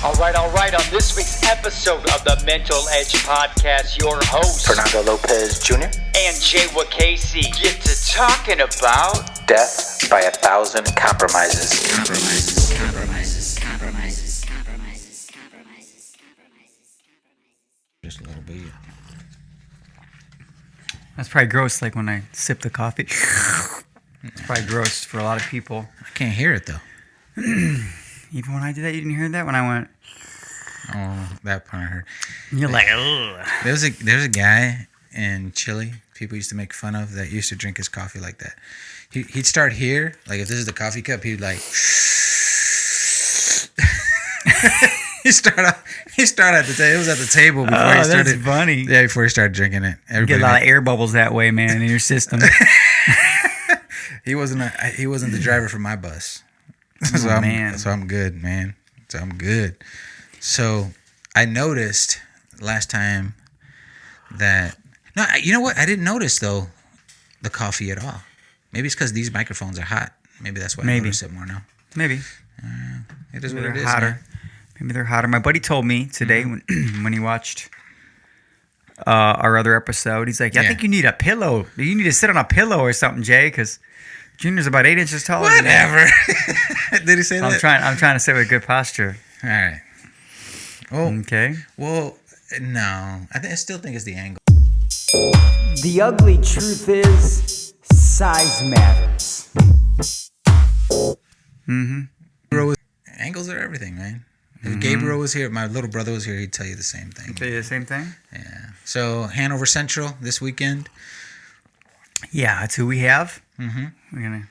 All right. On this week's episode of the MentalEdge Podcast, your hosts, Fernando Lopez Jr. and Jay Wakasey, get to talking about Death by 1,000 compromises. Just a little bit. That's probably gross, like when I sip the coffee. It's probably gross for a lot of people. I can't hear it though. Even when I did that, you didn't hear that? When I went... Oh, that part I heard. You're like, ugh. There's a guy in Chile people used to make fun of that used to drink his coffee like that. He'd start here, like if this is the coffee cup, he'd like... He start at the table. It was at the table before he started. That's funny. Yeah, before he started drinking it. You get a lot of air bubbles that way, man, in your system. He wasn't the driver for my bus. So I'm good, man. So I'm good. So I noticed last time that you know what? I didn't notice though the coffee at all. Maybe it's because these microphones are hot. Maybe that's why I notice it more now. Maybe. It is Maybe what it they're is. hotter. Man. Maybe they're hotter. My buddy told me today when he watched our other episode, he's like, I think you need a pillow. You need to sit on a pillow or something, Jay, because Junior's about 8 inches taller than Whatever. Did he say that? I'm trying to sit with good posture. All right. Oh. Okay. Well, no. I still think it's the angle. The ugly truth is, size matters. Angles are everything, man. If Gabriel was here, my little brother was here, he'd tell you the same thing. Tell you the same thing? Yeah. So Hanover Central this weekend. Yeah, that's who we have. Mm-hmm. We're going to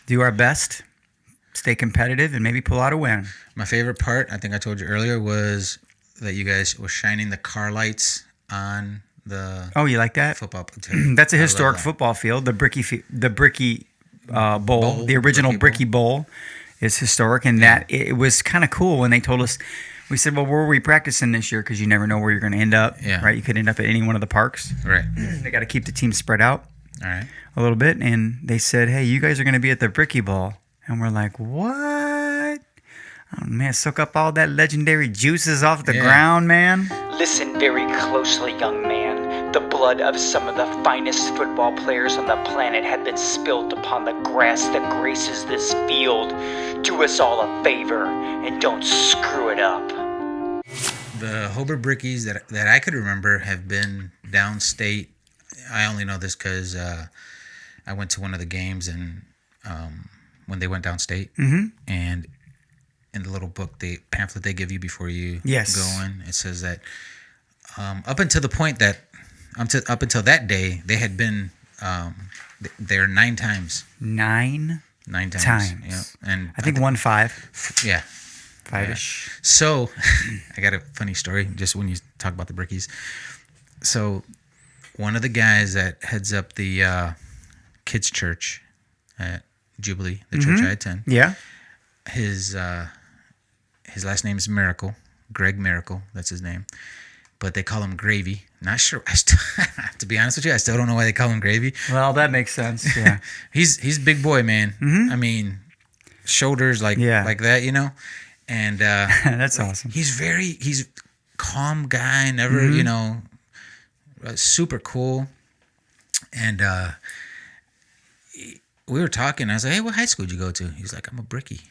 do our best, stay competitive, and maybe pull out a win. My favorite part, I think I told you earlier, was that you guys were shining the car lights on the Oh, you like that? football platoon. That's a historic football field. The Bricky Bowl, the original Bricky Bowl is historic, and that it was kind of cool when they told us. We said, well, where were we practicing this year? Because you never know where you're going to end up, right? You could end up at any one of the parks. Right. They got to keep the team spread out a little bit. And they said, hey, you guys are going to be at the Bricky Bowl. And we're like, what? Oh, man, soak up all that legendary juices off the ground, man. Listen very closely, young man. The blood of some of the finest football players on the planet had been spilled upon the grass that graces this field. Do us all a favor and don't screw it up. The Hobart Brickies that I could remember have been downstate. I only know this because I went to one of the games and when they went downstate. Mm-hmm. And in the little book, the pamphlet they give you before you go in, it says that up until the point that up until that day, they had been there 9 times. 9 times. Yeah. And I think 5. Yeah. 5-ish. Yeah. So I got a funny story just when you talk about the Brickies. So one of the guys that heads up the kids' church at Jubilee, the church I attend. Yeah. His last name is Miracle, Greg Miracle. That's his name. But they call him Gravy. Not sure. To be honest with you, I still don't know why they call him Gravy. Well, that makes sense. Yeah. he's big boy, man. Mm-hmm. I mean, shoulders like that, you know. And that's awesome. He's calm guy. Never, you know, super cool. And we were talking. I was like, "Hey, what high school did you go to?" He's like, "I'm a Brickie."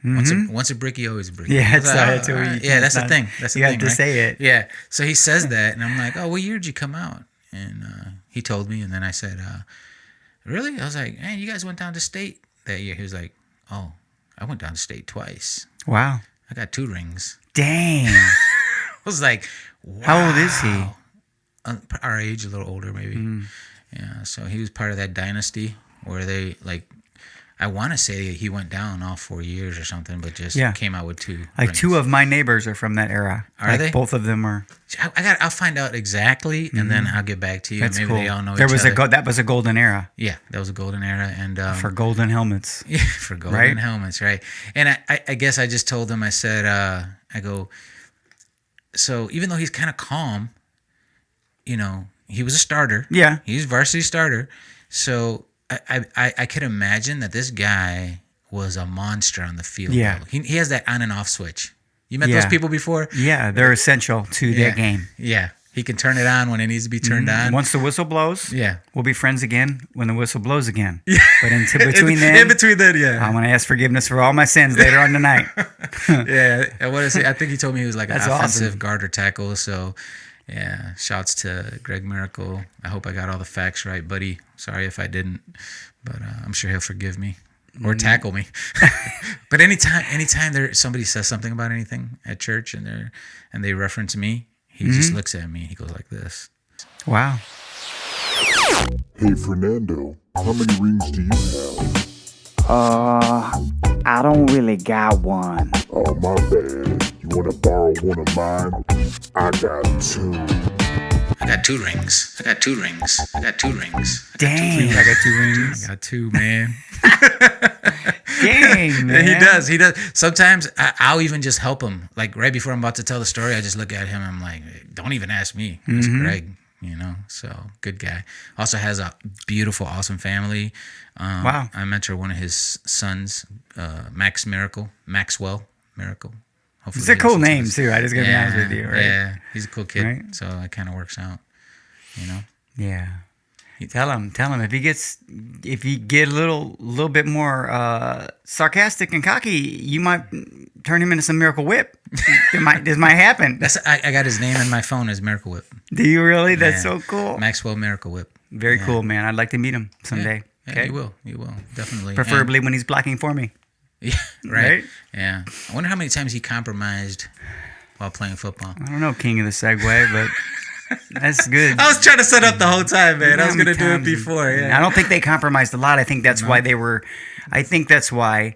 Once a Brickie, always a Brickie. Yeah, that's the thing. That's the you thing. You have to say it. Yeah. So he says that, and I'm like, "Oh, what year did you come out?" And he told me, and then I said, "Really?" I was like, "Man, you guys went down to state that year." He was like, "Oh, I went down to state twice. Wow. I got 2 rings." Dang. I was like, wow. How old is he? Our age, a little older, maybe. Yeah. So he was part of that dynasty where they like. I want to say he went down all 4 years or something, but just came out with 2. Like rings. 2 of my neighbors are from that era. Are they? Both of them are. I'll find out exactly, and then I'll get back to you. That's Maybe cool. they all know That was a golden era. Yeah, that was a golden era, and for golden helmets. Yeah, for golden helmets, right? And I guess I just told him. I said, I go. So even though he's kind of calm, you know, he was a starter. Yeah, he's varsity starter. So I could imagine that this guy was a monster on the field. Yeah, he has that on and off switch. You met those people before? Yeah, they're essential to that game. Yeah. He can turn it on when it needs to be turned on. Once the whistle blows, we'll be friends again when the whistle blows again. But in between then, yeah. I'm going to ask forgiveness for all my sins later on tonight. Yeah. I think he told me he was like an That's offensive awesome. guard or tackle. So, yeah, shouts to Greg Miracle. I hope I got all the facts right, buddy. Sorry if I didn't, but I'm sure he'll forgive me or tackle me. But anytime somebody says something about anything at church and they reference me, he just looks at me. He goes like this. Wow. Hey, Fernando, how many rings do you have? I don't really got one. Oh, my bad. You want to borrow one of mine? I got two. I got two rings. Dang. I got 2 rings. I got two, man. Dang, man. He does. Sometimes I'll even just help him. Like right before I'm about to tell the story, I just look at him and I'm like, don't even ask me. It's Greg, so good guy. Also has a beautiful, awesome family. Wow. I mentor one of his sons, Maxwell Miracle. Hopefully It's a he cool listens to name this. too. I just gotta be honest with you, right? Yeah, he's a cool kid. Right? So it kind of works out, Yeah. Tell him if you get a little bit more sarcastic and cocky, you might turn him into some Miracle Whip. This might happen. I got his name in my phone as Miracle Whip. Do you really? That's so cool. Maxwell Miracle Whip. Very cool, man. I'd like to meet him someday. Yeah, Okay? you will definitely. Preferably when he's blocking for me. Yeah, right. Right? Yeah. I wonder how many times he compromised while playing football. I don't know, king of the segue, but that's good. I was trying to set up the whole time, man. I was How going to many do it times- before. Yeah. I don't think they compromised a lot. I think that's why I think that's why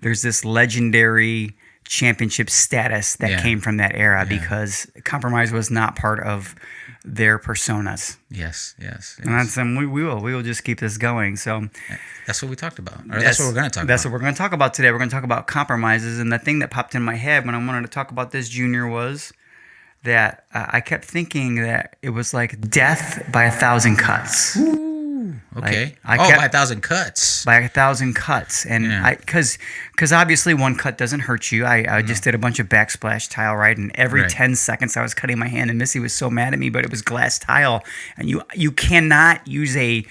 there's this legendary championship status that came from that era because compromise was not part of their personas. Yes. And that's we will just keep this going. So That's what we talked about. Or that's what we're going to talk about. That's what we're going to talk about today. We're going to talk about compromises. And the thing that popped in my head when I wanted to talk about this, Junior, was that I kept thinking that it was like death by 1,000 cuts. Okay. Like, by 1,000 cuts. By 1,000 cuts. And because obviously one cut doesn't hurt you. I just did a bunch of backsplash tile, right? And every 10 seconds I was cutting my hand, and Missy was so mad at me, but it was glass tile. And you cannot use a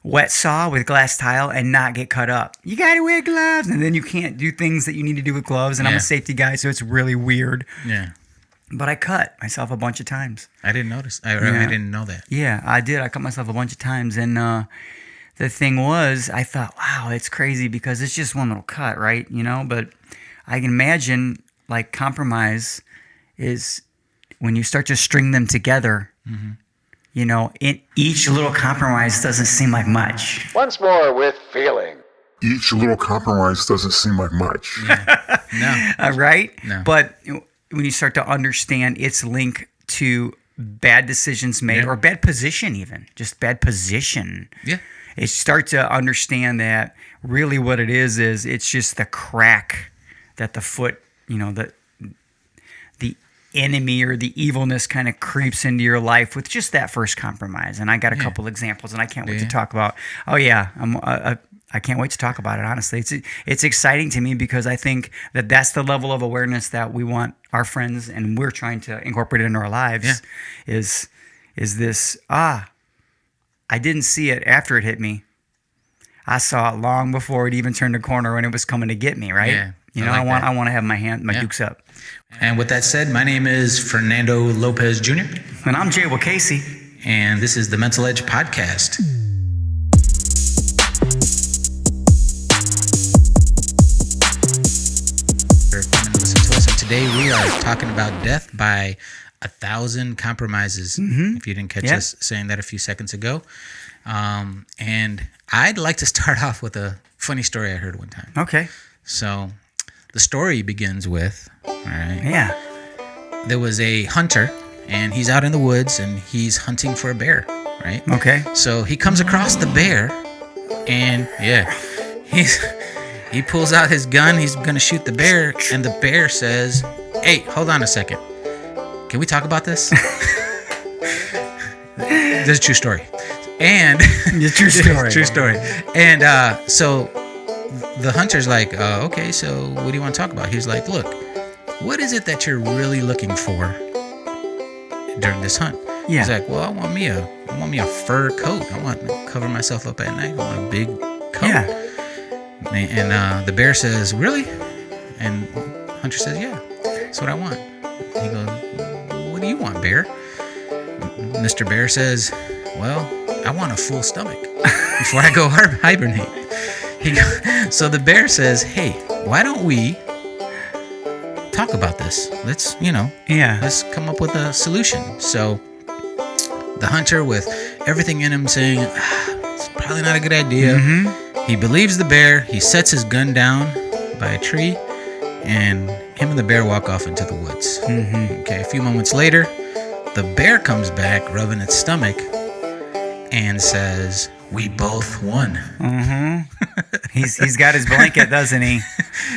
wet saw with glass tile and not get cut up. You got to wear gloves. And then you can't do things that you need to do with gloves. And I'm a safety guy, so it's really weird. Yeah. But I cut myself a bunch of times. I didn't notice. I didn't know that. Yeah, I did. I cut myself a bunch of times. And the thing was, I thought, wow, it's crazy because it's just one little cut, right? But I can imagine like compromise is when you start to string them together, in each little compromise doesn't seem like much. Once more with feeling. Each little compromise doesn't seem like much. No. Right? No. But when you start to understand its link to bad decisions made or bad position even, just bad position. Yeah. You start to understand that really what it is it's just the crack that the foot, the enemy or the evilness kind of creeps into your life with just that first compromise. And I got a couple examples, and I can't wait to talk about. Oh yeah, I can't wait to talk about it. Honestly, it's exciting to me because I think that that's the level of awareness that we want our friends, and we're trying to incorporate it into our lives. Is this I didn't see it after it hit me. I saw it long before it even turned the corner when it was coming to get me, right? Yeah, I want to have my dukes up. And with that said, my name is Fernando Lopez Jr. And I'm Jay Casey. And this is the MentalEdge Podcast. Come and listen to us. And today we are talking about death by 1,000 compromises. If you didn't catch us saying that a few seconds ago. And I'd like to start off with a funny story I heard one time. Okay. So the story begins with, Yeah. there was a hunter, and he's out in the woods, and he's hunting for a bear, right? Okay. So he comes across the bear, and he pulls out his gun. He's gonna shoot the bear, and the bear says, "Hey, hold on a second. Can we talk about this?" This is a true story. And It's true story. true story. And so the hunter's like, okay, so what do you want to talk about? He's like, look, what is it that you're really looking for during this hunt? Yeah. He's like, well, I want me a fur coat. I want to cover myself up at night. I want a big coat. Yeah. And the bear says, really? And Hunter says, yeah, that's what I want. He goes, what do you want, bear? Mr. Bear says, well, I want a full stomach before I go hibernate. So the bear says, hey, why don't we talk about this? Let's come up with a solution. So the hunter, with everything in him saying, it's probably not a good idea, he believes the bear. He sets his gun down by a tree, and him and the bear walk off into the woods. Okay, a few moments later, the bear comes back, rubbing its stomach, and says, we both won. He's got his blanket, doesn't he?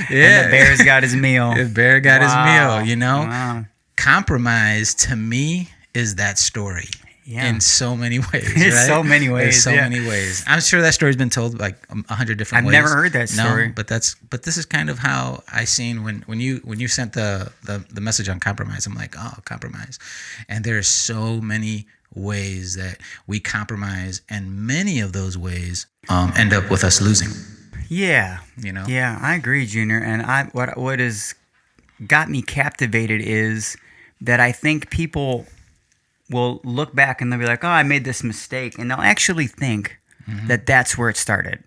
Yeah. And the bear's got his meal. The bear got his meal, Wow. Compromise, to me, is that story. Yeah. In so many ways. In right? so many ways, In so yeah. many ways. I'm sure that story's been told like 100 different ways. I've never heard that story. No, but this is kind of how I seen when you sent the message on compromise. I'm like, oh, compromise. And there's so many ways that we compromise, and many of those ways end up with us losing. Yeah. Yeah, I agree, Junior. And what has got me captivated is that I think people will look back and they'll be like, oh, I made this mistake. And they'll actually think that that's where it started.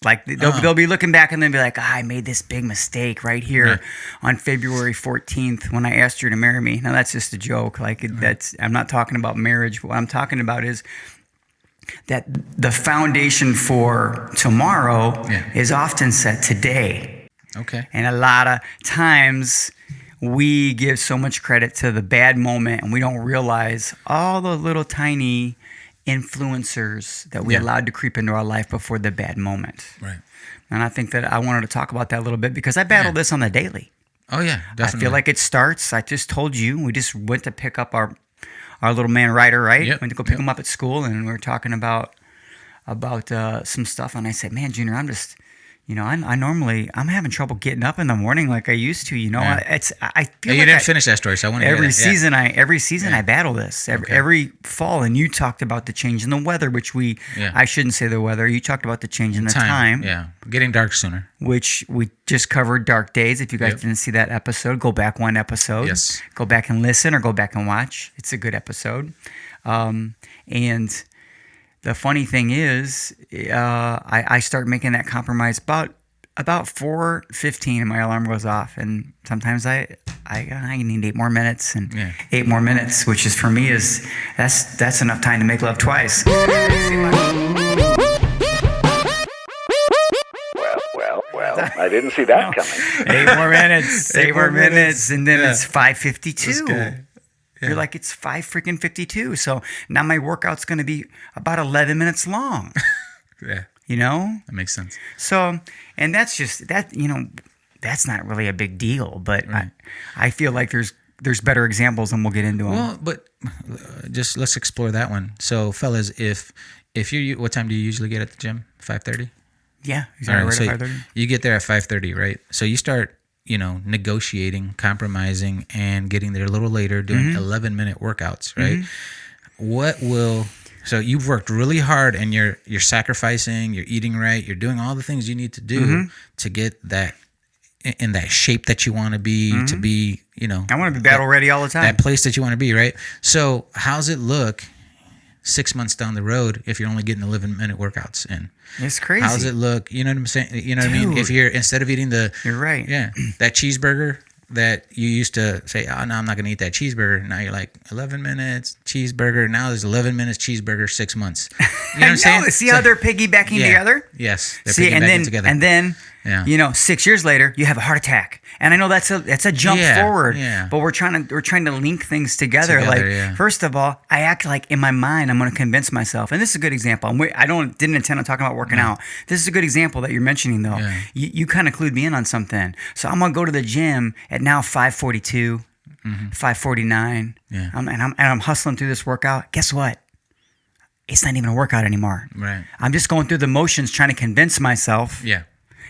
Like they'll be looking back and they'll be like, I made this big mistake right here on February 14th when I asked you to marry me. Now that's just a joke. I'm not talking about marriage. What I'm talking about is that the foundation for tomorrow is often set today. Okay. And a lot of times we give so much credit to the bad moment, and we don't realize all the little tiny influencers that we allowed to creep into our life before the bad moment. Right. And I think that I wanted to talk about that a little bit because I battle this on the daily. Oh yeah, definitely. I feel like it starts. I just told you we just went to pick up our little man Ryder, right? Yep. Went to go pick him up at school, and we were talking about some stuff. And I said, "Man, Junior, I'm just." I'm having trouble getting up in the morning like I used to. I feel you like didn't finish that story, so I want to every season I battle this every fall. And you talked about the change in the weather, which I shouldn't say the weather. You talked about the change in the time. Yeah, getting dark sooner. Which we just covered dark days. If you guys didn't see that episode, go back one episode. Yes. Go back and listen or go back and watch. It's a good episode. And the funny thing is, I start making that compromise about 4:15, and my alarm goes off. And sometimes I need 8 more minutes, and 8 more minutes, which is for me that's enough time to make love twice. Well, I didn't see that coming. 8 more minutes, 8 more minutes, and then it's 5:52. You're like, it's 5:52. So now my workout's going to be about 11 minutes long. That makes sense. So, and that's just that. That's not really a big deal. But I feel like there's better examples, and we'll get into them. Well, but just let's explore that one. So, fellas, if you, what time do you usually get at the gym? 5:30. Yeah, All right, right so at 5:30. you get there at 5:30, right? So you start, negotiating, compromising, and getting there a little later, doing 11-minute workouts, right? So you've worked really hard, and you're sacrificing, you're eating right, you're doing all the things you need to do to get that in that shape that you want to be, to be, I want to be battle ready all the time. That place that you want to be, right? So how's it look 6 months down the road if you're only getting 11-minute workouts in? It's crazy. How's it look? You know what I'm saying? You know what I mean? If you're, instead of eating you're right. Yeah, that cheeseburger that you used to say, oh, no, I'm not going to eat that cheeseburger. Now you're like, 11 minutes, cheeseburger. Now there's 11 minutes, cheeseburger, 6 months. You know what I'm saying? See how they're piggybacking together? Yes. They're See, piggybacking together. And then, 6 years later, you have a heart attack. And I know that's a jump forward, but we're trying to link things together. First of all, I act like in my mind I'm going to convince myself, and this is a good example. Didn't intend on talking about working out. This is a good example that you're mentioning, though. Yeah. You kind of clued me in on something. So I'm going to go to the gym at now 5:42, 5:49, and I'm hustling through this workout. Guess what? It's not even a workout anymore. Right. I'm just going through the motions, trying to convince myself. Yeah.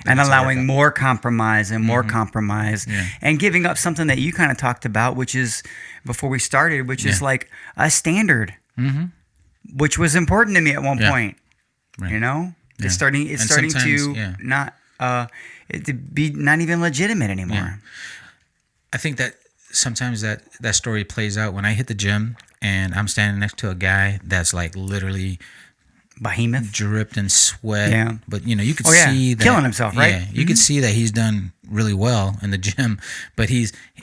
and That's a allowing workout. more compromise and more compromise and giving up something that you kind of talked about, which is before we started, which is like a standard, which was important to me at one point. Right. You know, Yeah. it's starting And to sometimes, not it to be not even legitimate anymore. Yeah. I think that sometimes that story plays out when I hit the gym and I'm standing next to a guy that's like literally Behemoth. dripped in sweat. Yeah. But you could Oh, yeah. see that Killing himself, right? Yeah. You could see that he's done really well in the gym, but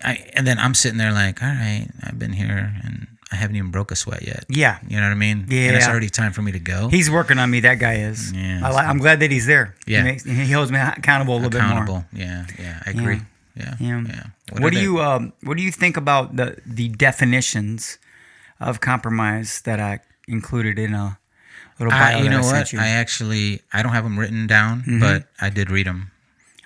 and then I'm sitting there like, all right, I've been here and I haven't even broke a sweat yet. Yeah. You know what I mean? Yeah. And it's already time for me to go. He's working on me. That guy is. Yeah. I'm glad that he's there. Yeah. He holds me accountable a little bit more. Yeah. I agree. Yeah. Yeah. What What do you think about the definitions of compromise that I included in a little bio you that know I what? sent you? I don't have them written down, but I did read them.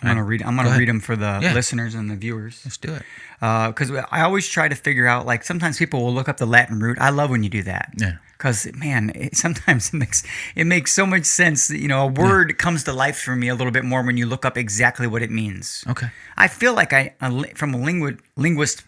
I'm gonna read ahead. them for the Yeah. listeners and the viewers. Let's do it. Because I always try to figure out, like, sometimes people will look up the Latin root. I love when you do that. Yeah. Because, man, sometimes it makes so much sense. A word comes to life for me a little bit more when you look up exactly what it means. Okay. I feel like from a linguist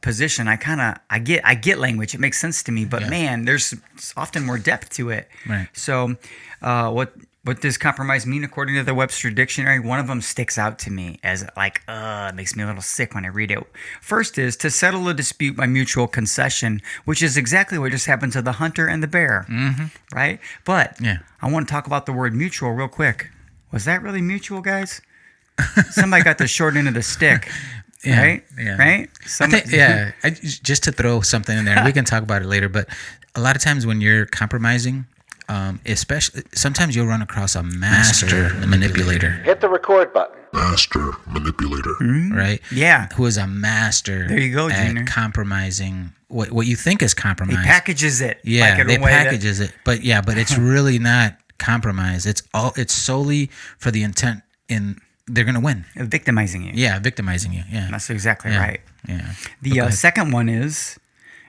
position, I get language. It makes sense to me. But man, there's often more depth to it. Right. So, what does compromise mean according to the Webster Dictionary? One of them sticks out to me as like, it makes me a little sick when I read it. First is to settle a dispute by mutual concession, which is exactly what just happened to the hunter and the bear, right? But I want to talk about the word mutual real quick. Was that really mutual, guys? Somebody got the short end of the stick. Yeah, Right? yeah. Right? Just to throw something in there, we can talk about it later, but a lot of times when you're compromising, especially sometimes you'll run across a master manipulator, Hit the record button. Master manipulator. right? Yeah. Who is a master There you go, at Junior. compromising what you think is He compromise. packages it. Yeah, like in they a way that- packages it, but it's really not compromise. It's solely for the intent they're gonna win. victimizing you. Yeah, victimizing you. Yeah, That's exactly yeah. right. Yeah. The second one is,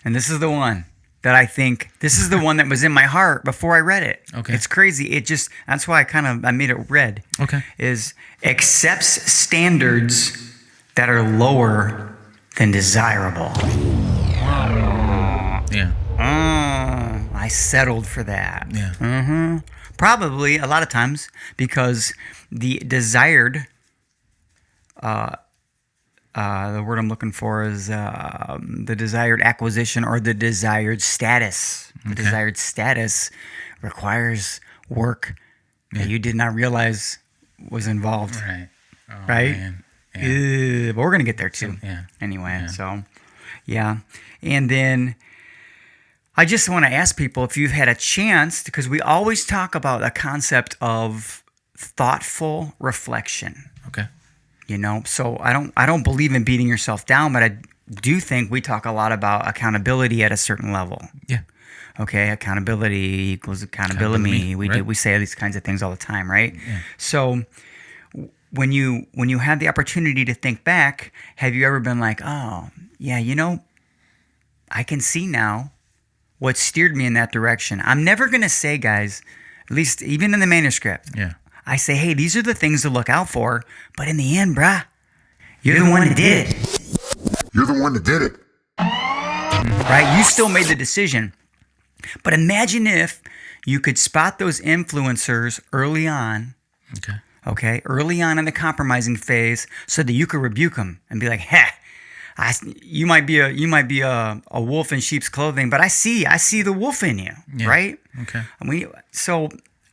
and this is the one that I think, this is the one that was in my heart before I read it. Okay. It's crazy. That's why I made it red. Okay. Is accepts standards that are lower than desirable. Yeah. I settled for that. Yeah. Probably a lot of times because the desired, the word I'm looking for is the desired acquisition or the desired status. The desired status requires work that you did not realize was involved. Right. Oh, Right? man. Yeah. But we're going to get there too. Yeah. Anyway, Yeah. so, yeah. And then I just want to ask people if you've had a chance, because we always talk about the concept of thoughtful reflection. Okay. So I don't believe in beating yourself down, but I do think we talk a lot about accountability at a certain level. Yeah. Okay, accountability equals accountability. Right. We say these kinds of things all the time, right? Yeah. So when you have the opportunity to think back, have you ever been like, oh yeah, I can see now what steered me in that direction. I'm never gonna say, guys, at least even in the manuscript. Yeah. I say, hey, these are the things to look out for. But in the end, bruh, you're the one that did it. You're the one that did it. Right? You still made the decision. But imagine if you could spot those influencers early on, Okay. early on in the compromising phase, so that you could rebuke them and be like, hey, you might be a wolf in sheep's clothing, but I see the wolf in you, Yeah. right? Okay.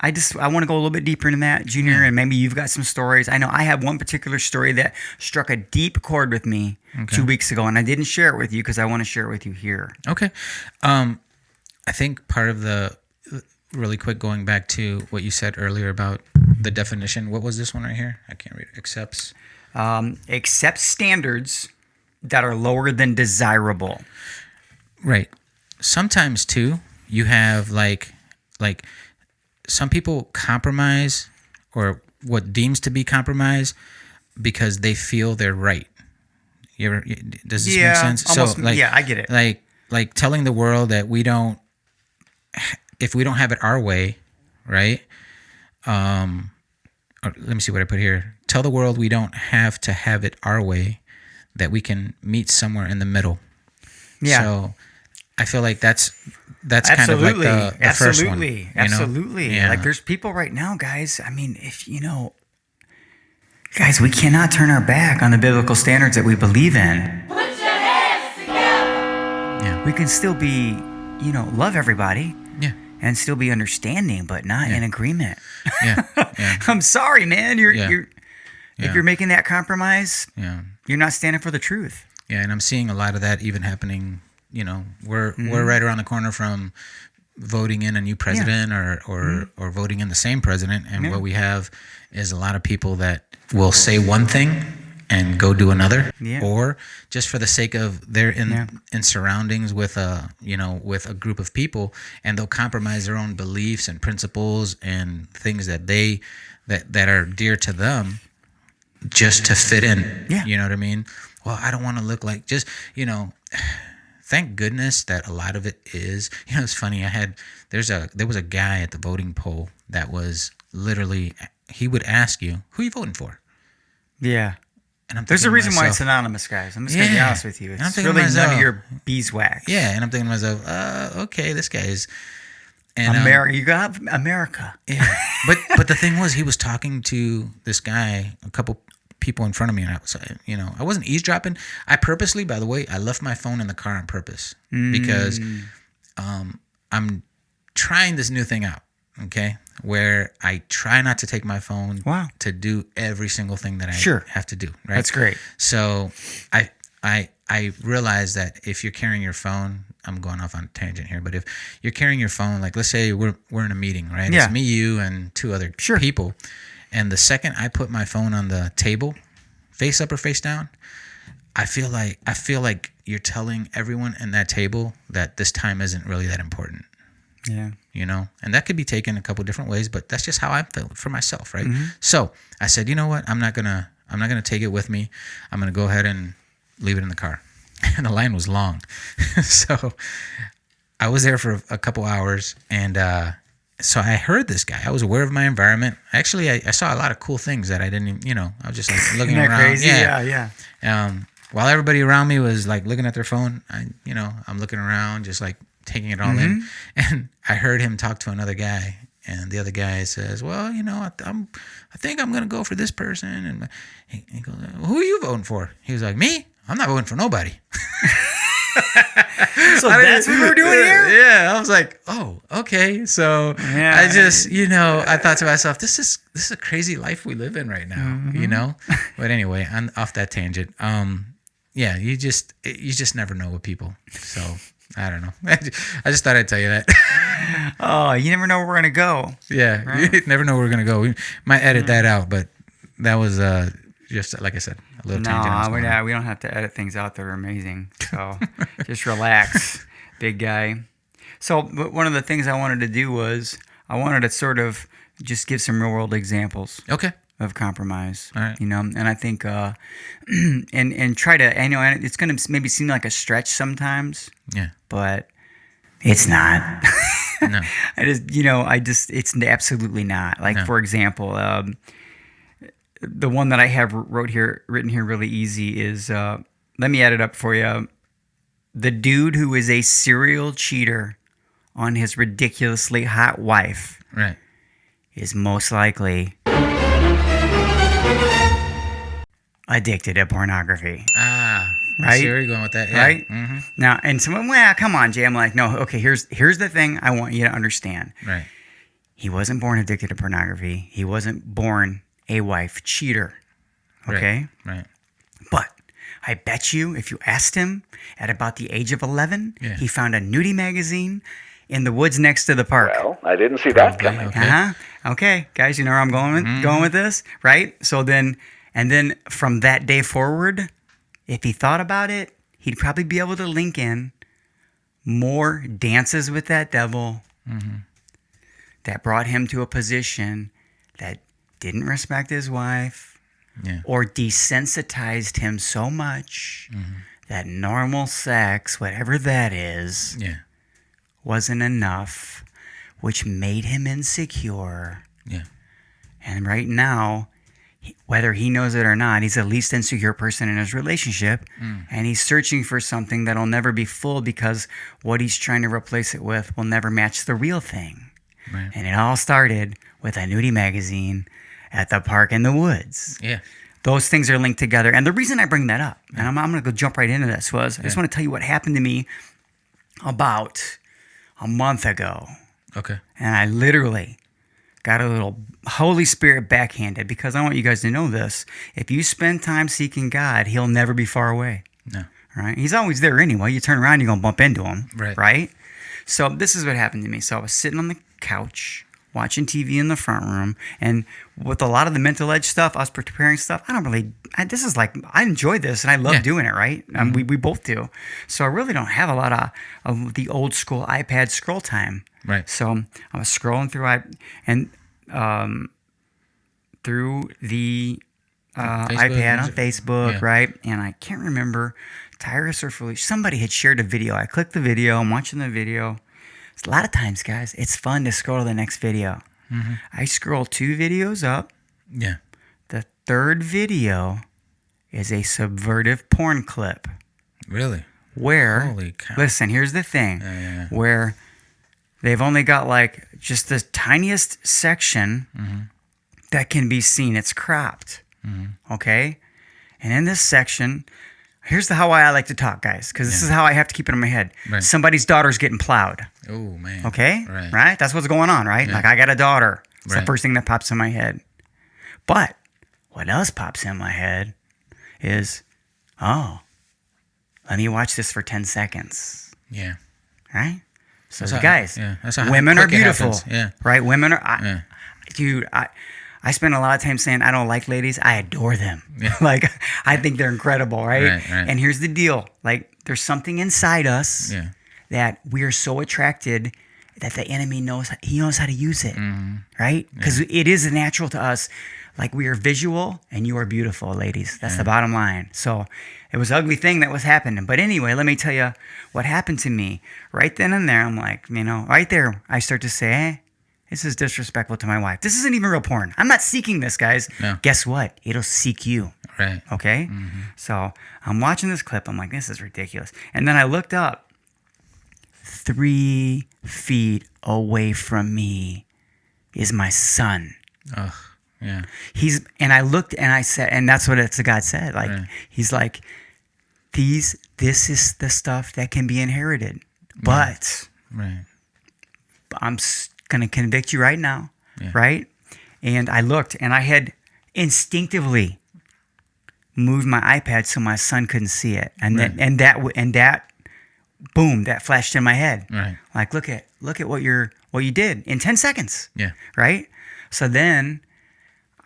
I want to go a little bit deeper into that, Junior, and maybe you've got some stories. I know I have one particular story that struck a deep chord with me 2 weeks ago, and I didn't share it with you because I want to share it with you here. Okay. I think part of really quick, going back to what you said earlier about the definition. What was this one right here? I can't read it. Accepts Standards that are lower than desirable. Right. Sometimes too, you have like some people compromise or what deems to be compromise because they feel they're right. Does this make sense? Almost, So I get it. Like telling the world that if we don't have it our way, right? or let me see what I put here. Tell the world we don't have to have it our way, that we can meet somewhere in the middle. Yeah. So I feel like that's kind of like the first one. Absolutely. Yeah. Like there's people right now, guys. I mean, guys, we cannot turn our back on the biblical standards that we believe in. Put your hands together. Yeah. We can still be, love everybody. Yeah. And still be understanding, but not in agreement. Yeah. Yeah. I'm sorry, man. If Yeah. you're making that compromise, Yeah. you're not standing for the truth. Yeah, and I'm seeing a lot of that even happening. We're right around the corner from voting in a new president or voting in the same president, and what we have is a lot of people that will say one thing and go do another, or just for the sake of they're in surroundings with with a group of people, and they'll compromise their own beliefs and principles and things that that are dear to them just to fit in. Yeah. You know what I mean? Well, I don't want to look like thank goodness that a lot of it is. It's funny. There was a guy at the voting poll that was literally, he would ask you, who are you voting for? Yeah. And I'm There's a thinking to reason why myself, it's anonymous, guys. I'm just going to be honest with you. And I'm It's thinking really to none myself, of your beeswax. Yeah, and I'm thinking to myself, okay, this guy's... And, America, you got America. Yeah, but the thing was, he was talking to this guy, a couple people in front of me, and I was, I wasn't eavesdropping. I purposely, by the way, I left my phone in the car on purpose because I'm trying this new thing out. Okay, where I try not to take my phone to do every single thing that I have to do. Right, that's great. So I realized that if you're carrying your phone, I'm going off on a tangent here, but if you're carrying your phone, like let's say we're in a meeting, right? Yeah. It's me, you, and two other people. And the second I put my phone on the table, face up or face down, I feel like you're telling everyone in that table that this time isn't really that important. Yeah. And that could be taken a couple different ways, but that's just how I feel for myself, right? So I said, you know what? I'm not gonna take it with me. I'm gonna go ahead and leave it in the car. And the line was long. So I was there for a couple hours, and so I heard this guy. I was aware of my environment. Actually, I saw a lot of cool things that I didn't even, I was just like looking Isn't that around. crazy? Yeah. While everybody around me was like looking at their phone, I'm looking around, just like taking it all in. And I heard him talk to another guy, and the other guy says, "Well, I think I'm gonna go for this person." And he goes, "Who are you voting for?" He was like, "Me? I'm not voting for nobody." So that's what we're doing here? Yeah, I was like, "Oh, okay." So I just, I thought to myself, "This is a crazy life we live in right now," But anyway, I'm off that tangent. Yeah, you just never know with people. So I don't know. I just thought I'd tell you that. Oh, you never know where we're gonna go. Yeah, right? You never know where we're gonna go. We might edit that out, but that was just like I said, a little tangent. No, we don't have to edit things out that are amazing. So just relax, big guy. So one of the things I wanted to do was I wanted to sort of just give some real world examples. Okay. Of compromise, all right. And I think, and try to, and it's going to maybe seem like a stretch sometimes, but it's not. No, it's absolutely not. Like for example, the one that I have written here really easy is, let me add it up for you. The dude who is a serial cheater on his ridiculously hot wife, right, is most likely addicted to pornography. right? I see where you're going with that, yeah. Right? Mm-hmm. Now, and someone, come on, Jay. I'm like, no, okay, here's the thing I want you to understand. Right. He wasn't born addicted to pornography. He wasn't born a wife cheater. Okay? Right. But I bet you if you asked him at about the age of 11, he found a nudie magazine in the woods next to the park. Well, I didn't see that coming. Okay. Okay, guys, you know where I'm going with this, right? So then from that day forward, if he thought about it, he'd probably be able to link in more dances with that devil that brought him to a position that didn't respect his wife or desensitized him so much that normal sex, whatever that is, wasn't enough, which made him insecure. Yeah. And right now, whether he knows it or not, he's the least insecure person in his relationship. And he's searching for something that'll never be full because what he's trying to replace it with will never match the real thing. Right. And it all started with a nudie magazine at the park in the woods. Yeah. Those things are linked together. And the reason I bring that up, and I'm going to go jump right into this, was I just want to tell you what happened to me about a month ago. Okay. And I literally got a little Holy Spirit backhanded because I want you guys to know this. If you spend time seeking God, he'll never be far away. No. Right? He's always there anyway. You turn around, you're going to bump into him. Right. Right? So this is what happened to me. So I was sitting on the couch watching TV in the front room, and with a lot of the MentalEdge stuff, us preparing stuff, I enjoy this and I love doing it, right? We both do. So I really don't have a lot of the old school iPad scroll time. Right. So I was scrolling through the iPad on Facebook, right? And I can't remember, Tyrus or Felicia, somebody had shared a video. I clicked the video, I'm watching the video. A lot of times, guys, it's fun to scroll to the next video. I scroll 2 videos up. Yeah. The third video is a subversive porn clip. Really? Where, Holy cow. listen, here's the thing, where they've only got like just the tiniest section that can be seen. It's cropped. Okay? And in this section, here's how I like to talk, guys, because this is how I have to keep it in my head. Right. Somebody's daughter's getting plowed. Oh, man. Okay? Right. That's what's going on, right? Yeah. Like, I got a daughter. It's the Right. first thing that pops in my head. But what else pops in my head is, let me watch this for 10 seconds. Yeah. Right? So, That's how- guys, that's how women are quick it beautiful. happens. Yeah. Right? Women are... Dude, I spend a lot of time saying I don't like ladies. I adore them. Yeah. Like, I think they're incredible, right? Right. And here's the deal. Like, there's something inside us that we are so attracted that the enemy knows how to use it, right? Because it is natural to us. Like, we are visual and you are beautiful, ladies. That's the bottom line. So it was an ugly thing that was happening. But anyway, let me tell you what happened to me. Right then and there, I'm like, right there, I start to say, hey, this is disrespectful to my wife. This isn't even real porn. I'm not seeking this, guys. No. Guess what? It'll seek you. Right. Okay? So I'm watching this clip. I'm like, this is ridiculous. And then I looked up. 3 feet away from me is my son. Ugh. Yeah. And I looked and I said, and that's what God said. Like, he's like, this is the stuff that can be inherited. But Right. I'm going to convict you right now, Yeah. right? And I looked, and I had instinctively moved my iPad so my son couldn't see it, and that, boom, that flashed in my head. Right. Like, look at what you did in 10 seconds. Yeah. Right. So then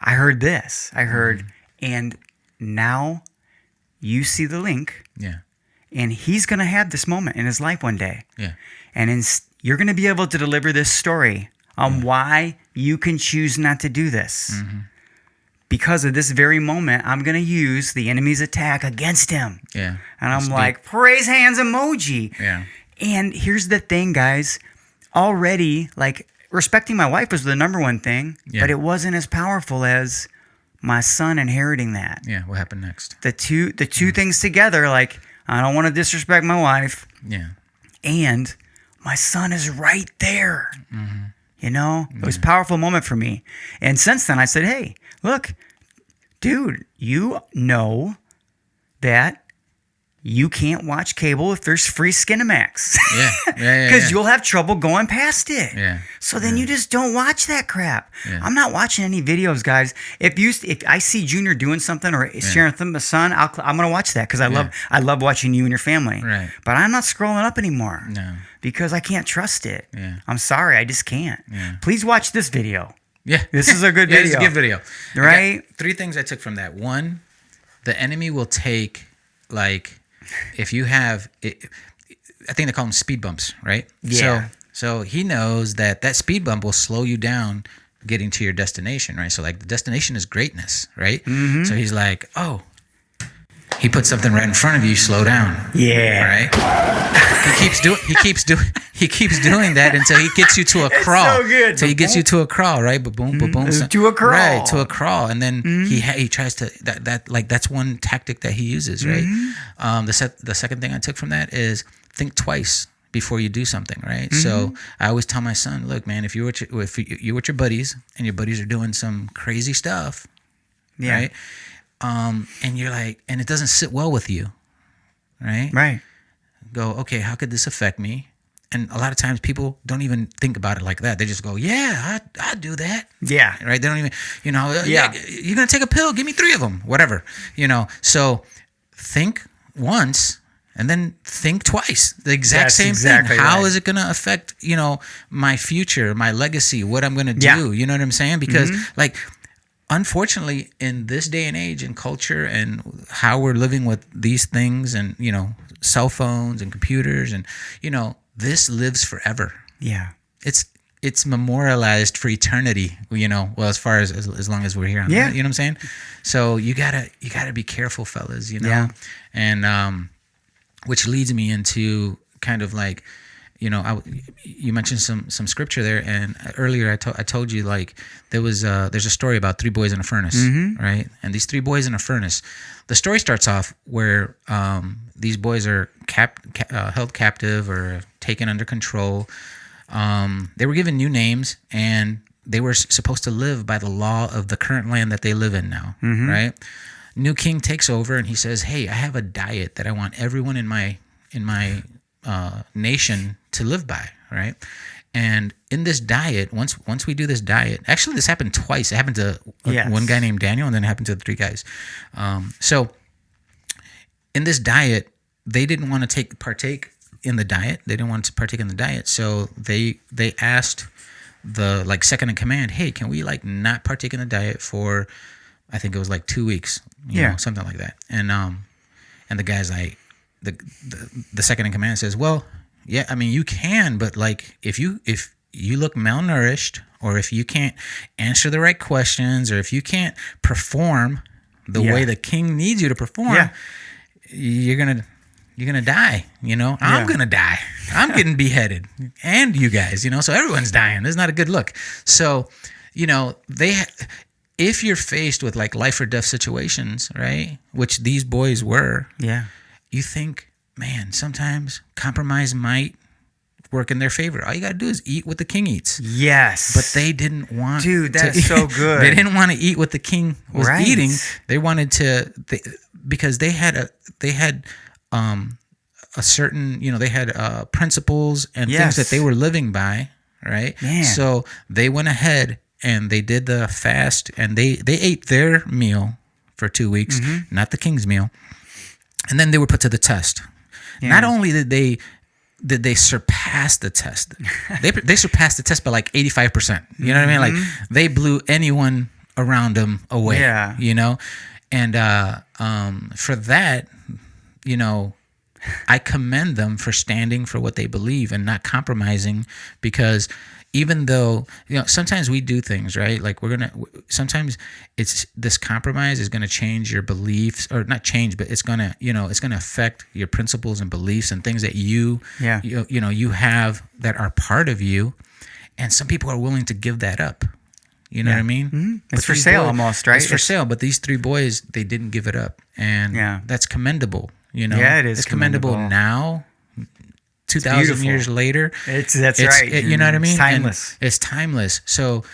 I heard this. And now you see the link, Yeah. and he's going to have this moment in his life one day. Yeah. And you're going to be able to deliver this story on why you can choose not to do this. Because of this very moment, I'm going to use the enemy's attack against him. Yeah. And I'm like, praise hands emoji. Yeah. And here's the thing, guys. Already, like, respecting my wife was the number one thing, but it wasn't as powerful as my son inheriting that. Yeah. What happened next? The two things together, like, I don't want to disrespect my wife. Yeah. And my son is right there. It was a powerful moment for me. And since then, I said, hey, look, dude, you know that you can't watch cable if there's free Skinamax. Yeah. Because you'll have trouble going past it. Yeah. So then you just don't watch that crap. Yeah. I'm not watching any videos, guys. If I see Junior doing something or sharing something with my son, I'm gonna watch that because I love watching you and your family. Right. But I'm not scrolling up anymore. No. Because I can't trust it. Yeah. I'm sorry, I just can't. Yeah. Please watch this video. Yeah. This is a good Yeah, video. it's a good video. Right? I got 3 things I took from that. 1, the enemy will take, like, if you have, I think they call them speed bumps, right? Yeah. So he knows that speed bump will slow you down getting to your destination, right? So, like, the destination is greatness, right? So he's like, oh, he puts something right in front of you, slow down. Yeah. Right? He keeps doing that until he gets you to a crawl. So good. Until he gets you to a crawl, right? Boom. To a crawl. Right, to a crawl. And then he tries to that's one tactic that he uses, right? The second thing I took from that is think twice before you do something, right? So I always tell my son, look, man, if you're with your buddies and your buddies are doing some crazy stuff, right? And you're like, and it doesn't sit well with you, right? Right. Go, okay, how could this affect me? And a lot of times people don't even think about it like that. They just go, yeah, I do that. Yeah. Right? They don't even, you're going to take a pill. Give me 3 of them, whatever, So think once and then think twice. The exact same thing. How is it going to affect, my future, my legacy, what I'm going to do? Yeah. You know what I'm saying? Because unfortunately, in this day and age and culture and how we're living with these things and, cell phones and computers and, this lives forever. Yeah. It's memorialized for eternity, as far as long as we're here on yeah. Earth, you know what I'm saying? So you gotta be careful, fellas, Yeah. And which leads me into kind of like, you mentioned some scripture there, and earlier I told you like there's a story about 3 boys in a furnace, right? And these 3 boys in a furnace, the story starts off where these boys are held captive or taken under control. They were given new names, and they were supposed to live by the law of the current land that they live in now, right? New king takes over, and he says, "Hey, I have a diet that I want everyone in my nation to live by, right?" And in this diet, once we do this diet, actually this happened twice. It happened to one guy named Daniel, and then it happened to the 3 guys. So in this diet, they didn't want to partake in the diet. They didn't want to partake in the diet, so they asked the second in command, "Hey, can we not partake in the diet for?" I think it was 2 weeks, you know, something like that. And the guy's like, the second in command says, "Well, yeah, I mean you can, but if you look malnourished, or if you can't answer the right questions, or if you can't perform the way the king needs you to perform, you're gonna die. I'm gonna die. I'm getting beheaded, and you guys, so everyone's dying. That's not a good look. So, if you're faced with life or death situations, right, which these boys were, you think, man, sometimes compromise might work in their favor. All you got to do is eat what the king eats. Yes. But they didn't want Dude, that's so good. They didn't want to eat what the king was eating. They wanted to, because they had a certain, they had principles and things that they were living by, right? Man. So they went ahead and they did the fast, and they ate their meal for 2 weeks, not the king's meal. And then they were put to the test. Yeah. Not only did they surpass the test, they surpassed the test by 85%. You know what I mean? They blew anyone around them away. Yeah. And for that, I commend them for standing for what they believe and not compromising, because even though, sometimes we do things, right? Sometimes it's this compromise is going to change your beliefs, or not change, but it's going to, it's going to affect your principles and beliefs and things that you have that are part of you. And some people are willing to give that up. You know what I mean? Mm-hmm. It's for sale almost, right? It's for sale. But these 3 boys, they didn't give it up. And that's commendable. Yeah, it is. It's commendable now. 2,000 years later, that's right. You know what I mean? It's timeless. And it's timeless. So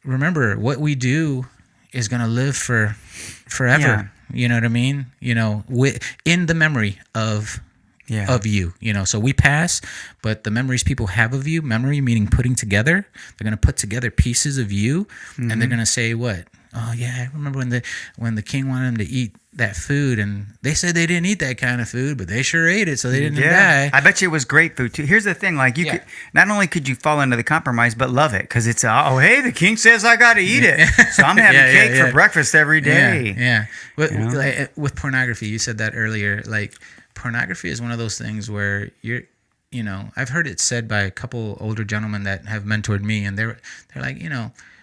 remember, what we do is going to live forever. Yeah. You know what I mean? In the memory of you. So we pass, but the memories people have of you, memory meaning putting together. They're going to put together pieces of you, and they're going to say what? Oh yeah, I remember when the king wanted them to eat that food, and they said they didn't eat that kind of food, but they sure ate it, so they didn't die. I bet you it was great food too. Here's the thing, you could not only could you fall into the compromise, but love it, because it's hey, the king says I got to eat it, so I'm having cake for breakfast every day. With pornography, you said that earlier. Pornography is one of those things where I've heard it said by a couple older gentlemen that have mentored me, and they're like,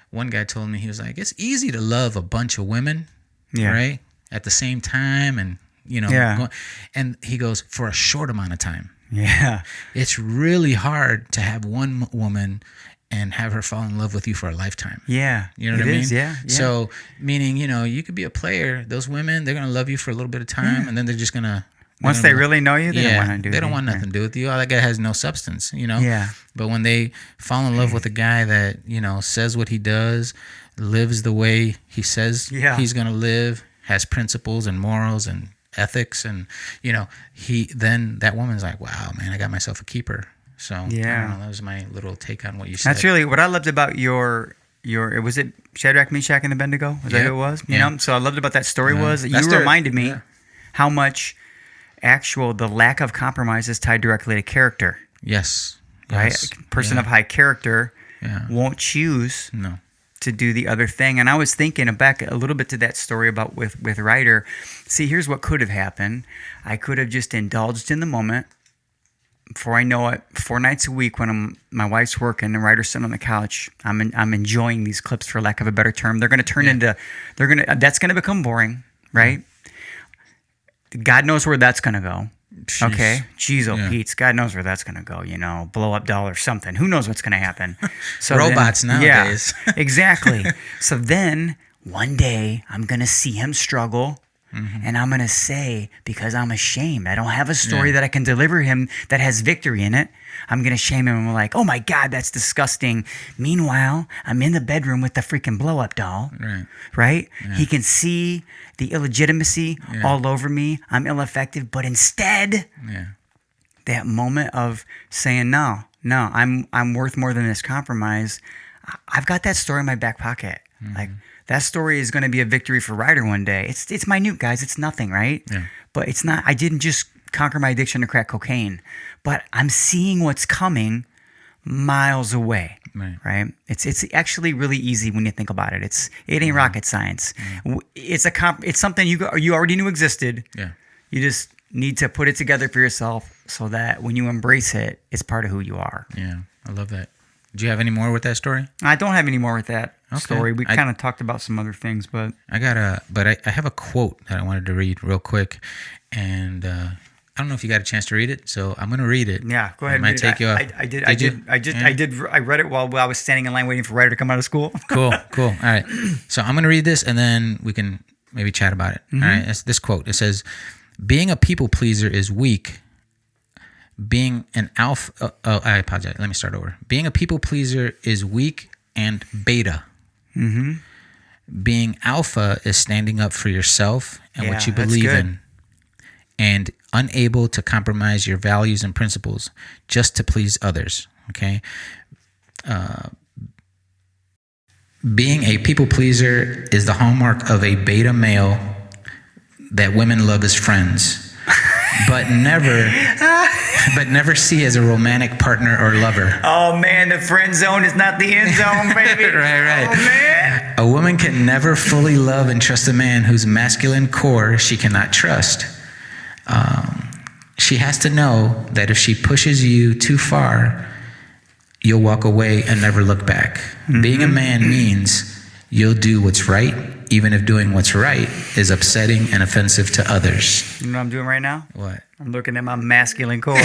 one guy told me, he was like, it's easy to love a bunch of women, right, at the same time, and Yeah. And he goes, for a short amount of time. Yeah. It's really hard to have one woman and have her fall in love with you for a lifetime. Yeah. You know what I mean? Yeah. So, meaning, you could be a player. Those women, they're going to love you for a little bit of time, and then they're just going to... Once they really know you, they don't want to do it. They don't want nothing to do with you. Oh, that guy has no substance, Yeah. But when they fall in love with a guy that, says what he does, lives the way he says he's going to live, has principles and morals and ethics, and, then that woman's like, wow, man, I got myself a keeper. So, I don't know, that was my little take on what you said. That's really what I loved about your was it Shadrach, Meshach, and Abednego? Was that who it was? So I loved about that story was that you reminded me how much the lack of compromise is tied directly to character. Yes. Right? A person of high character won't choose to do the other thing. And I was thinking back a little bit to that story about with Ryder. See, here's what could have happened. I could have just indulged in the moment. Before I know it, 4 nights a week when my wife's working and Ryder's sitting on the couch, I'm enjoying these clips, for lack of a better term. They're going to turn into, that's going to become boring, right? God knows where that's going to go. Jeez. Okay? Jeez, Pete's. God knows where that's going to go, blow up doll or something. Who knows what's going to happen? So robots nowadays. Yeah, exactly. So then one day I'm going to see him struggle. And I'm going to say, because I'm ashamed, I don't have a story that I can deliver him that has victory in it. I'm going to shame him and we're like, oh my God, that's disgusting. Meanwhile, I'm in the bedroom with the freaking blow up doll. Right? Yeah. He can see the illegitimacy all over me. I'm ill-effective. But instead, that moment of saying, no, I'm worth more than this compromise. I've got that story in my back pocket. Like, that story is going to be a victory for Ryder one day. It's minute, guys. It's nothing, right? Yeah. But it's not. I didn't just conquer my addiction to crack cocaine, but I'm seeing what's coming miles away. Right? It's actually really easy when you think about it. It ain't rocket science. It's something you already knew existed. Yeah. You just need to put it together for yourself so that when you embrace it, it's part of who you are. Yeah, I love that. Do you have any more with that story? I don't have any more with that story. We kind of talked about some other things, but I have a quote that I wanted to read real quick, and I don't know if you got a chance to read it, so I'm going to read it. Yeah, go ahead. It might take you off. I read it while I was standing in line waiting for Ryder to come out of school. Cool. All right. So I'm going to read this, and then we can maybe chat about it. All right. It's this quote. It says, "Being a people pleaser is weak. Being an alpha..." I apologize. Let me start over. Being a people pleaser is weak and beta. Being alpha is standing up for yourself and what you believe in, and unable to compromise your values and principles just to please others. Okay. Being a people pleaser is the hallmark of a beta male that women love as friends, but never see as a romantic partner or lover. Oh man, the friend zone is not the end zone, baby. Right. Oh man. A woman can never fully love and trust a man whose masculine core she cannot trust. She has to know that if she pushes you too far, you'll walk away and never look back. Being a man means you'll do what's right, even if doing what's right is upsetting and offensive to others. You know what I'm doing right now? What? I'm looking at my masculine core.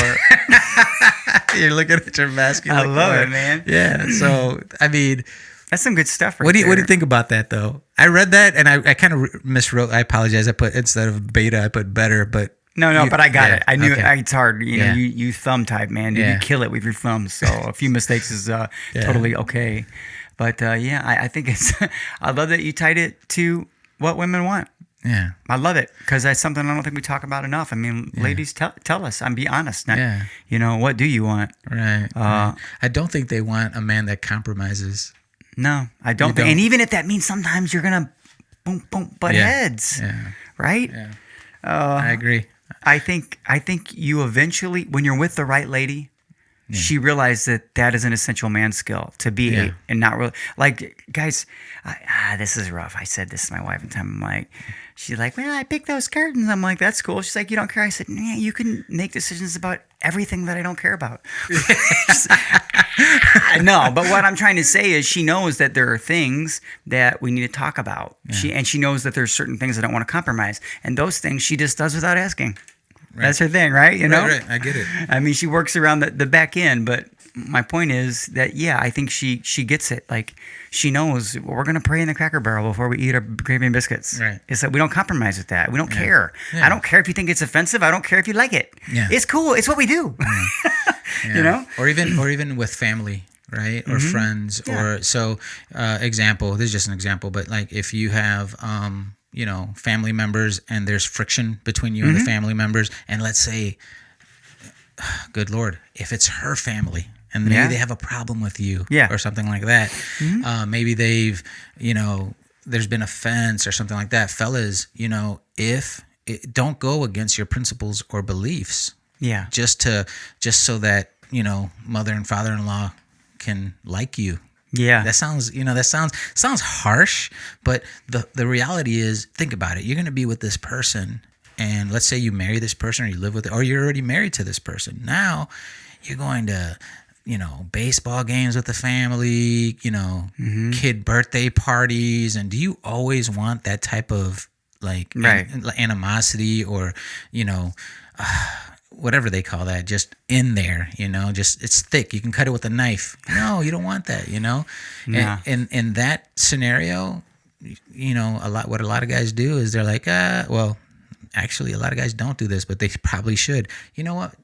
You're looking at your masculine core. I love it, man. Yeah. So, I mean, that's some good stuff What do you think about that, though? I read that, and I kind of miswrote. I apologize. I put, instead of beta, I put better, but... No, but I got it. I knew it's hard. You know, you thumb type, man. You kill it with your thumbs. So a few mistakes is totally okay. But I think it's... I love that you tied it to what women want. Yeah. I love it because that's something I don't think we talk about enough. I mean, ladies, tell us. I'm be honest. Now, you know, what do you want? Right. I don't think they want a man that compromises. No, I don't think. And even if that means sometimes you're going to butt heads. Yeah. Right? Yeah. I agree. I think you eventually, when you're with the right lady, she realized that is an essential man skill to be and not really like guys. This is rough. I said this to my wife one time. I'm like, she's like, well, I picked those curtains. I'm like, that's cool. She's like, you don't care. I said, yeah, you can make decisions about everything that I don't care about. No, but what I'm trying to say is she knows that there are things that we need to talk about. She knows that there's certain things I don't want to compromise, and those things she just does without asking. Right. That's her thing, right? You know, right. I get it. I mean, she works around the back end, but my point is that I think she gets it. Like she knows we're going to pray in the Cracker Barrel before we eat our gravy and biscuits. Right. It's that we don't compromise with that. We don't care. Yeah. I don't care if you think it's offensive. I don't care if you like it. Yeah. It's cool. It's what we do. Yeah. You know, or even with family. Right. Or friends or so example, this is just an example, but like if you have family members and there's friction between you and the family members, and let's say, good Lord, if it's her family and maybe they have a problem with you or something like that, maybe they've, there's been offense or something like that. Fellas, don't go against your principles or beliefs. Yeah. Just so that, mother and father-in-law can like you. Yeah. That sounds harsh, but the reality is, think about it. You're going to be with this person, and let's say you marry this person or you live with it, or you're already married to this person. Now you're going to, baseball games with the family, kid birthday parties. And do you always want that type of animosity or, whatever they call that, just in there, just it's thick. You can cut it with a knife. No, you don't want that, No. And in that scenario, what a lot of guys do is they're like, actually a lot of guys don't do this, but they probably should. You know what?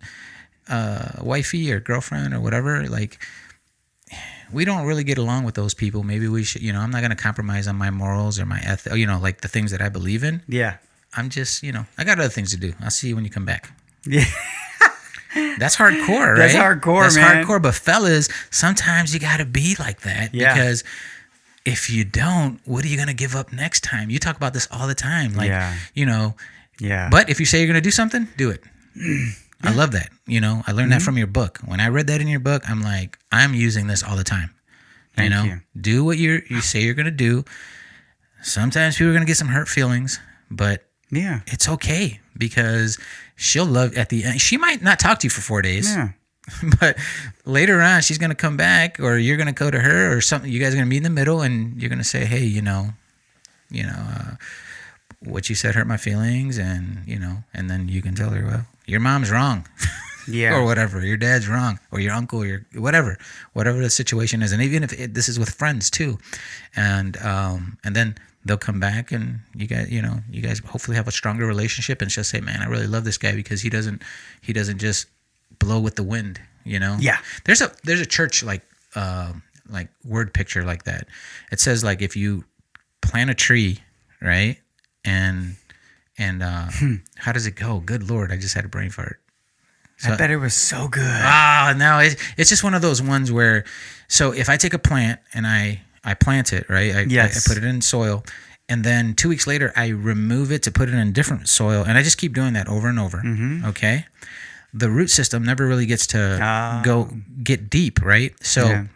Wifey or girlfriend or whatever, like we don't really get along with those people. Maybe we should, I'm not going to compromise on my morals or my ethics, like the things that I believe in. Yeah. I'm just, I got other things to do. I'll see you when you come back. Yeah. That's hardcore, right? That's hardcore, man. That's hardcore. But fellas, sometimes you got to be like that because if you don't, what are you going to give up next time? You talk about this all the time. Like, but if you say you're going to do something, do it. I love that. I learned that from your book. When I read that in your book, I'm like, I'm using this all the time. Thank you. Do what you say you're going to do. Sometimes people are going to get some hurt feelings, but it's okay because she'll love at the end. She might not talk to you for 4 days. Yeah. But later on, she's going to come back, or you're going to go to her, or something. You guys are going to meet in the middle, and you're going to say, "Hey, what you said hurt my feelings," and and then you can tell her, "Well, your mom's wrong," or whatever. Your dad's wrong, or your uncle, or your whatever the situation is. And even if this is with friends too, and then they'll come back, and you guys hopefully have a stronger relationship, and she'll say, "Man, I really love this guy because he doesn't just blow with the wind." Yeah. There's a church like word picture like that. It says like if you plant a tree, right, and how does it go? Good Lord, I just had a brain fart. So, I bet it was so good. No, it's just one of those ones where, so if I take a plant and I plant it, right? I put it in soil, and then 2 weeks later I remove it to put it in different soil, and I just keep doing that over and over. Mm-hmm. Okay, the root system never really gets to get deep, right? So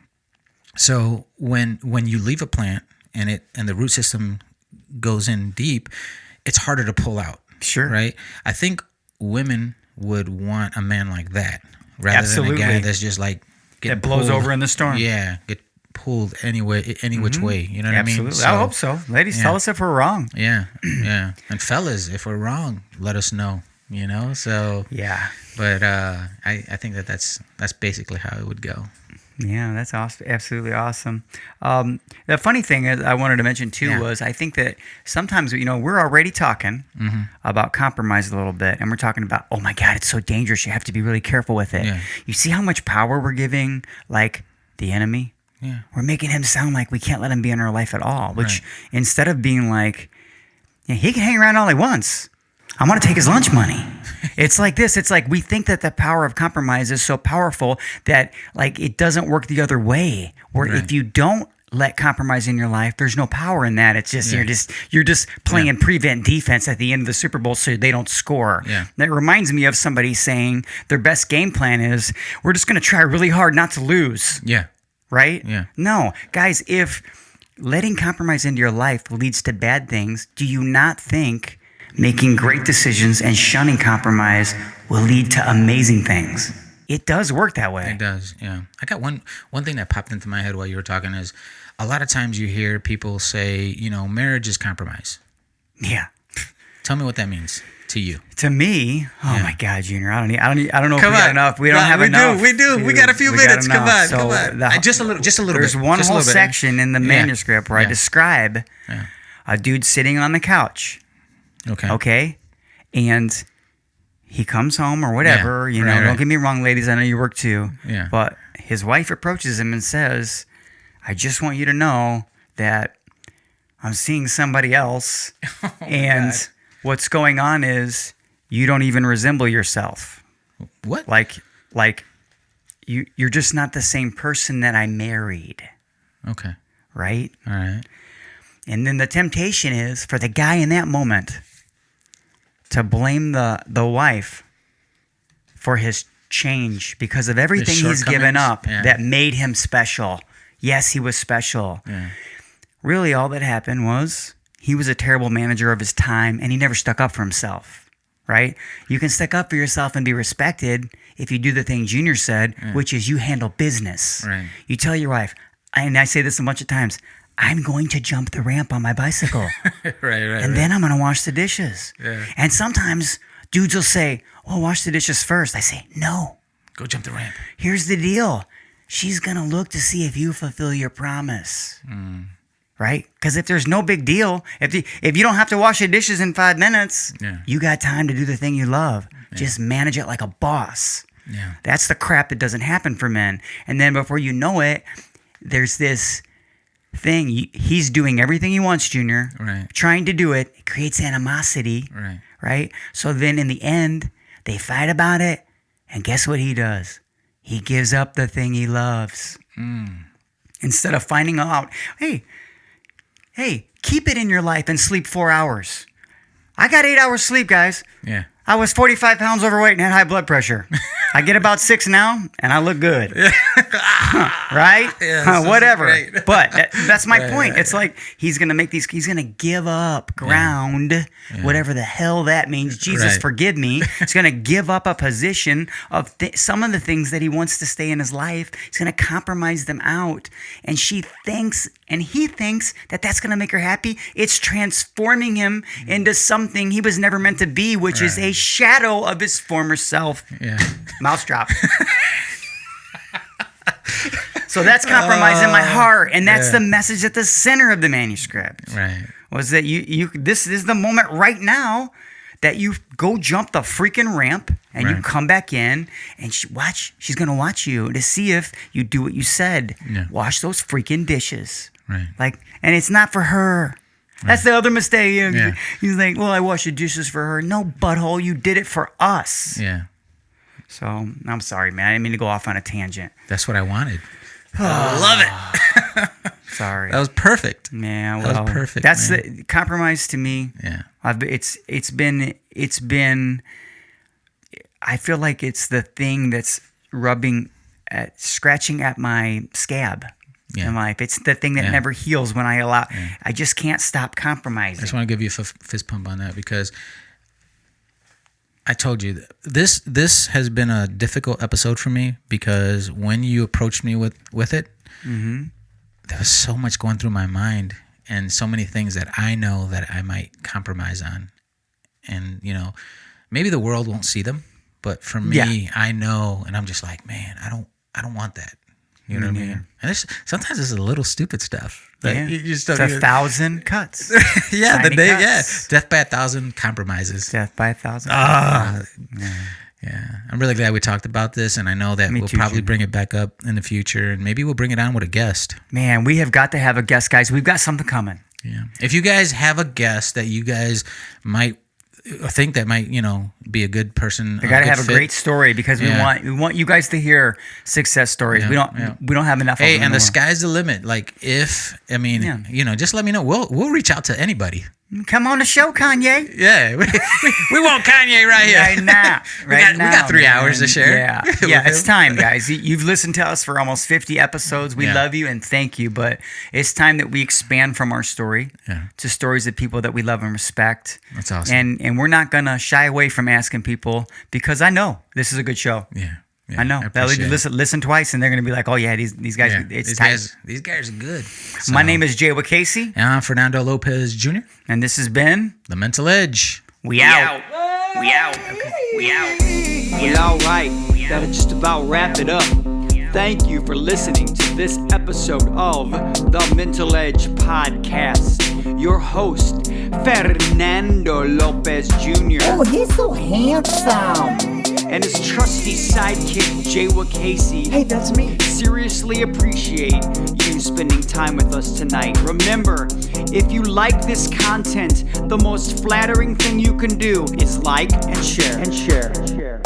when you leave a plant and the root system goes in deep, it's harder to pull out. Sure, right? I think women would want a man like that rather than a guy that's just like that blows over in the storm. Yeah, get pulled any which way. You know what I mean? Absolutely. I hope so. Ladies, tell us if we're wrong. Yeah. And fellas, if we're wrong, let us know. So yeah. But I think that's basically how it would go. Yeah, that's awesome. Absolutely awesome. The funny thing is, I wanted to mention too was I think that sometimes we're already talking about compromise a little bit, and we're talking about, oh my God, it's so dangerous. You have to be really careful with it. Yeah. You see how much power we're giving like the enemy. Yeah. We're making him sound like we can't let him be in our life at all. Which instead of being like, he can hang around all he wants. I want to take his lunch money. It's like this. It's like we think that the power of compromise is so powerful that like it doesn't work the other way. Where if you don't let compromise in your life. There's no power in that. It's just you're just playing prevent defense at the end of the Super Bowl so they don't score. Yeah. That reminds me of somebody saying their best game plan is we're just going to try really hard not to lose. Yeah. Right? Yeah. No, guys, if letting compromise into your life leads to bad things, do you not think making great decisions and shunning compromise will lead to amazing things? It does work that way. It does, yeah. I got one thing that popped into my head while you were talking is a lot of times you hear people say, marriage is compromise. Yeah. Tell me what that means to you. To me, my God, Junior, I don't know if Come we got on. enough. We don't have enough. We do. We got a few minutes. Come on. Just a little There's bit. one Just a whole little bit. section in the manuscript where I describe Yeah. a dude sitting on the couch. Okay. Okay? And he comes home or whatever, right. Don't get me wrong, ladies, I know you work too. Yeah. But his wife approaches him and says, I just want you to know that I'm seeing somebody else. And God. what's going on is you don't even resemble yourself. What? Like you're just not the same person that I married. Okay. Right? All right. And then the temptation is for the guy in that moment to blame the wife for his change because of everything he's given up that made him special. Yes, he was special. Yeah. Really, all that happened was he was a terrible manager of his time and he never stuck up for himself, right? You can stick up for yourself and be respected if you do the thing Junior said, which is you handle business. Right. You tell your wife, and I say this a bunch of times, I'm going to jump the ramp on my bicycle. right. And then I'm going to wash the dishes. Yeah. And sometimes dudes will say, well, wash the dishes first. I say, no. Go jump the ramp. Here's the deal. She's going to look to see if you fulfill your promise. Right? Because if there's no big deal, if you don't have to wash the dishes in 5 minutes, you got time to do the thing you love. Just manage it like a boss. Yeah. That's the crap that doesn't happen for men. And then before you know it, there's this thing. He's doing everything he wants, Junior. Right. Trying to do it. It creates animosity. Right. Right? So then in the end, they fight about it. And guess what he does? He gives up the thing he loves. Instead of finding out, hey, keep it in your life and sleep 4 hours. I got 8 hours sleep, guys. Yeah. I was 45 pounds overweight and had high blood pressure. I get about 6 now, and I look good. Right? Yeah, whatever. great. But that's my point. It's like he's going to give up ground, whatever the hell that means. Jesus, forgive me. He's going to give up a position of some of the things that he wants to stay in his life. He's going to compromise them out. And he thinks that that's going to make her happy. It's transforming him into something he was never meant to be, which is a shadow of his former self. Yeah. Mousetrap. So that's compromise in my heart, and that's the message at the center of the manuscript. Right. Was that this is the moment right now that you go jump the freaking ramp and you come back in and she's going to watch you to see if you do what you said. Yeah. Wash those freaking dishes. Right. And it's not for her. That's the other mistake. Yeah. He's like, well, I wash the dishes for her. No, butthole, you did it for us. Yeah. So I'm sorry, man. I didn't mean to go off on a tangent. That's what I wanted. I love it. Sorry. That was perfect. Yeah, That was perfect. That's man. the compromise to me. Yeah. It's been. I feel like it's the thing that's scratching at my scab in life. It's the thing that never heals when I allow. I just can't stop compromising. I just want to give you a fist pump on that because I told you this has been a difficult episode for me because when you approached me with it, there was so much going through my mind and so many things that I know that I might compromise on, and maybe the world won't see them, but for me, I know, and I'm just like, man, I don't want that. You know what I mean? And sometimes it's a little stupid stuff. Like, you just it's 1,000 cuts. Tiny cuts. Death by 1,000 compromises. Death by 1,000. Yeah. I'm really glad we talked about this, and I know that we'll probably bring it back up in the future, and maybe we'll bring it on with a guest. Man, we have got to have a guest, guys. We've got something coming. Yeah. If you guys have a guest that you guys might think that might, be a good person. They got to have a great story because we want you guys to hear success stories. We don't have enough. Hey, of them and the sky's the limit. Like just let me know. We'll reach out to anybody. Come on the show, Kanye. Yeah, we want Kanye right here. Right now. We got 3 hours to share. Yeah, it's time, guys. You've listened to us for almost 50 episodes. We love you and thank you, but it's time that we expand from our story to stories of people that we love and respect. That's awesome. And we're not going to shy away from asking people because I know this is a good show. Yeah. I know. They'll listen twice, and they're going to be like, "Oh yeah, these guys, it's tight. These guys are good." So, my name is Jay Casey, and I'm Fernando Lopez Jr. And this has been the Mental Edge. We out. We out. Okay. We out. Well, all right. That'll just about wrap it up. Thank you for listening to this episode of the MentalEdge Podcast. Your host, Fernando Lopez Jr. Oh, he's so handsome. And his trusty sidekick, Jay Casey. Hey, that's me. Seriously appreciate you spending time with us tonight. Remember, if you like this content, the most flattering thing you can do is like and share.